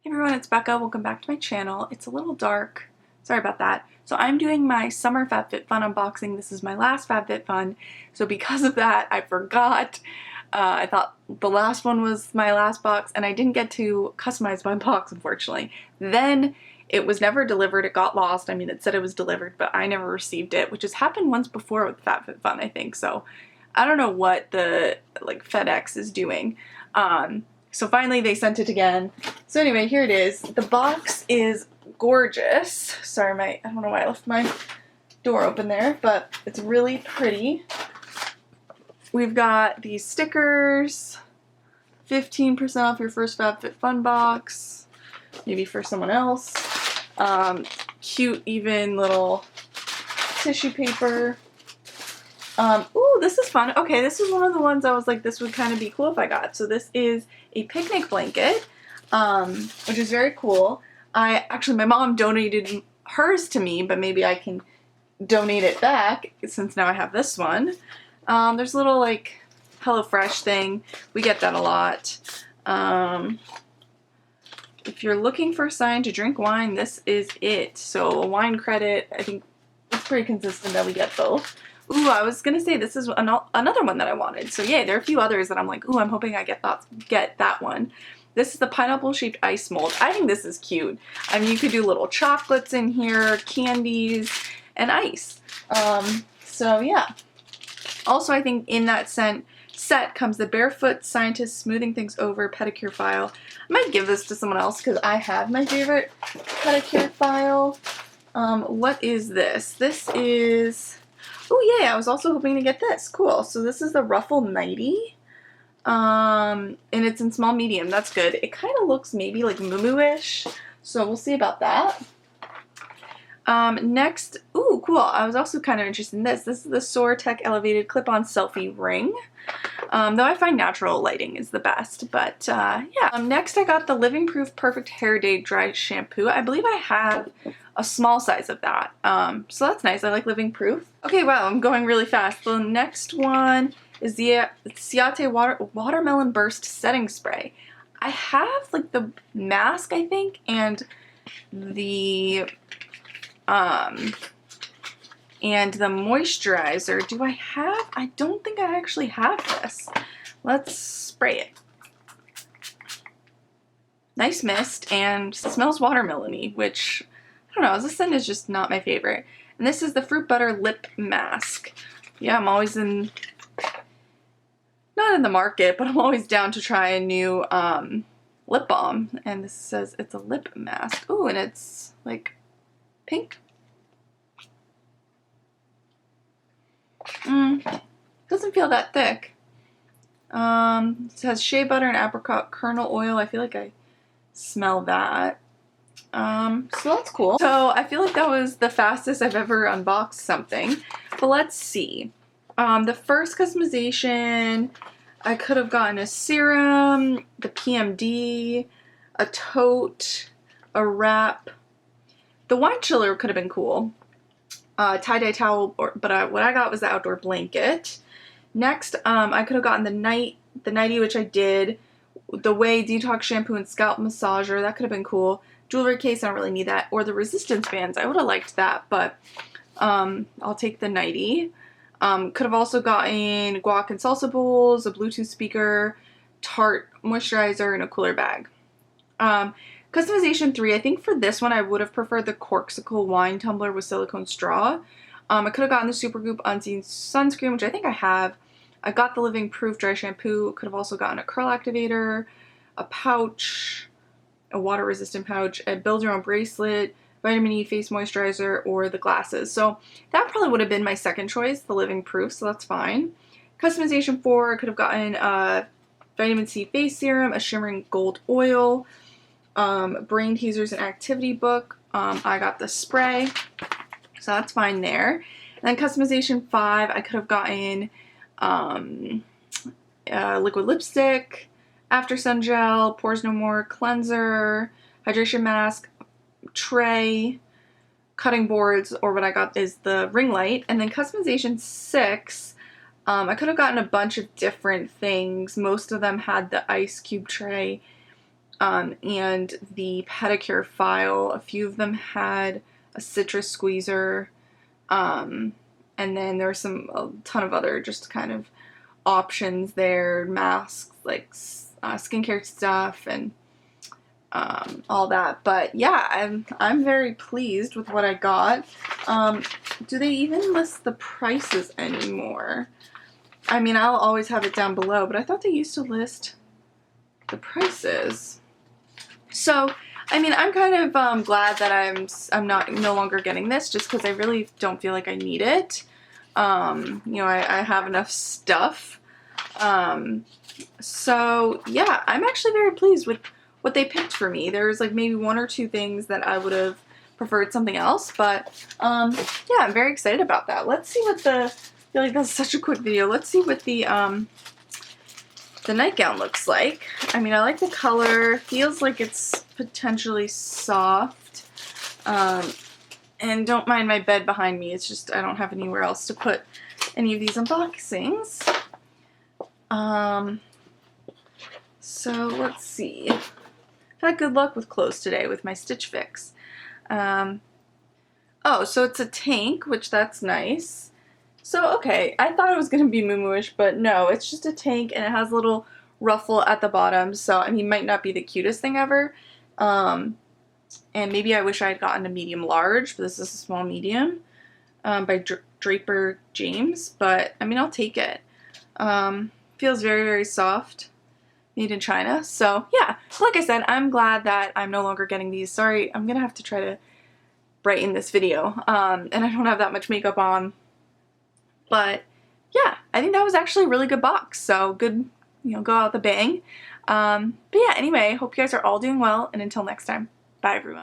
Hey everyone, it's Becca. Welcome back to my channel. It's a little dark. Sorry about that. So I'm doing my summer FabFitFun unboxing. This is my last FabFitFun. So because of that, I forgot. I thought the last one was my last box and I didn't get to customize my box, unfortunately. Then it was never delivered. It got lost. I mean, it said it was delivered, but I never received it, which has happened once before with FabFitFun, I think. So I don't know what the FedEx is doing. So finally they sent it again. So anyway, here it is. The box is gorgeous. Sorry, I don't know why I left my door open there, but it's really pretty. We've got these stickers, 15% off your first FabFitFun box, maybe for someone else. Cute, even little tissue paper. Ooh, this is fun. Okay, this is one of the ones I was like, this would kind of be cool if I got. So this is a picnic blanket, which is very cool. My mom donated hers to me, but maybe I can donate it back since now I have this one. There's a little like HelloFresh thing. We get that a lot. If you're looking for a sign to drink wine, this is it. So a wine credit, I think it's pretty consistent that we get both. Ooh, I was gonna say this is another one that I wanted. So yeah, there are a few others that I'm like, ooh, I'm hoping I get that one. This is the pineapple shaped ice mold. I think this is cute. I mean, you could do little chocolates in here, candies, and ice. So yeah. Also, I think in that set comes the Barefoot Scientist Smoothing Things Over pedicure file. I might give this to someone else because I have my favorite pedicure file. What is this? This is... Oh yeah, I was also hoping to get this. Cool. So this is the Ruffle Nightie. And it's in small medium. That's good. It kind of looks maybe like Moo-Moo-ish. So we'll see about that. Next, ooh, cool. I was also kind of interested in this. This is the Soratech Elevated Clip-On Selfie Ring. Though I find natural lighting is the best, but yeah. Next I got the Living Proof Perfect Hair Day Dry Shampoo. I believe I have a small size of that. So that's nice. I like Living Proof. Okay, wow, I'm going really fast. The next one is the Ciate Watermelon Burst Setting Spray. I have like the mask, I think, and the moisturizer. Do I have? I don't think I actually have this. Let's spray it. Nice mist and smells watermelon-y, which, I don't know, this scent is just not my favorite. And this is the Fruit Butter Lip Mask. Yeah, I'm always not in the market, but I'm always down to try a new lip balm. And this says it's a lip mask. Ooh, and it's like pink. Doesn't feel that thick. It has shea butter and apricot kernel oil. I feel like I smell that. So that's cool. So I feel like that was the fastest I've ever unboxed something. But let's see. The first customization, I could have gotten a serum, the PMD, a tote, a wrap. The wine chiller could have been cool. Tie-dye towel, but what I got was the outdoor blanket. Next, I could have gotten the nightie, which I did. The Way Detox Shampoo and Scalp Massager, that could have been cool. Jewelry case, I don't really need that. Or the resistance bands, I would have liked that, but I'll take the nightie. Could have also gotten guac and salsa bowls, a Bluetooth speaker, Tarte moisturizer, and a cooler bag. Customization 3, I think for this one I would have preferred the Corksicle wine tumbler with silicone straw. I could have gotten the Supergoop Unseen sunscreen, which I think I have. I got the Living Proof dry shampoo. Could have also gotten a curl activator, a pouch, a water resistant pouch, a build your own bracelet, vitamin E face moisturizer, or the glasses. So that probably would have been my second choice, the Living Proof, so that's fine. Customization 4, I could have gotten a vitamin C face serum, a shimmering gold oil, brain teasers and activity book. I got the spray, so that's fine there. And then customization 5, I could have gotten liquid lipstick, after sun gel, pores no more cleanser, hydration mask, tray, cutting boards, or what I got is the ring light. And then customization 6, I could have gotten a bunch of different things. Most of them had the ice cube tray. and the pedicure file. A few of them had a citrus squeezer, and then there's a ton of other just kind of options there, masks, like skincare stuff, and all that. But yeah, I'm very pleased with what I got. Do they even list the prices anymore? I mean, I'll always have it down below, but I thought they used to list the prices. So, I mean, I'm kind of glad that I'm no longer getting this, just because I really don't feel like I need it. You know, I have enough stuff. So yeah, I'm actually very pleased with what they picked for me. There's like maybe one or two things that I would have preferred something else, but yeah, I'm very excited about that. Let's see what I feel like that's such a quick video. Let's see what the nightgown looks like. I mean, I like the color. Feels like it's potentially soft. And don't mind my bed behind me. It's just I don't have anywhere else to put any of these unboxings. So let's see. I've had good luck with clothes today with my Stitch Fix. Oh, so it's a tank, which that's nice. So, okay, I thought it was going to be moo-moo-ish, but no, it's just a tank, and it has a little ruffle at the bottom, so, I mean, it might not be the cutest thing ever. And maybe I wish I had gotten a medium large, but this is a small medium by Draper James, but, I mean, I'll take it. Feels very, very soft. Made in China. So, yeah, like I said, I'm glad that I'm no longer getting these. Sorry, I'm going to have to try to brighten this video, and I don't have that much makeup on. But yeah, I think that was actually a really good box. So good, you know, go out with a bang. But yeah, anyway, hope you guys are all doing well, and until next time, bye everyone.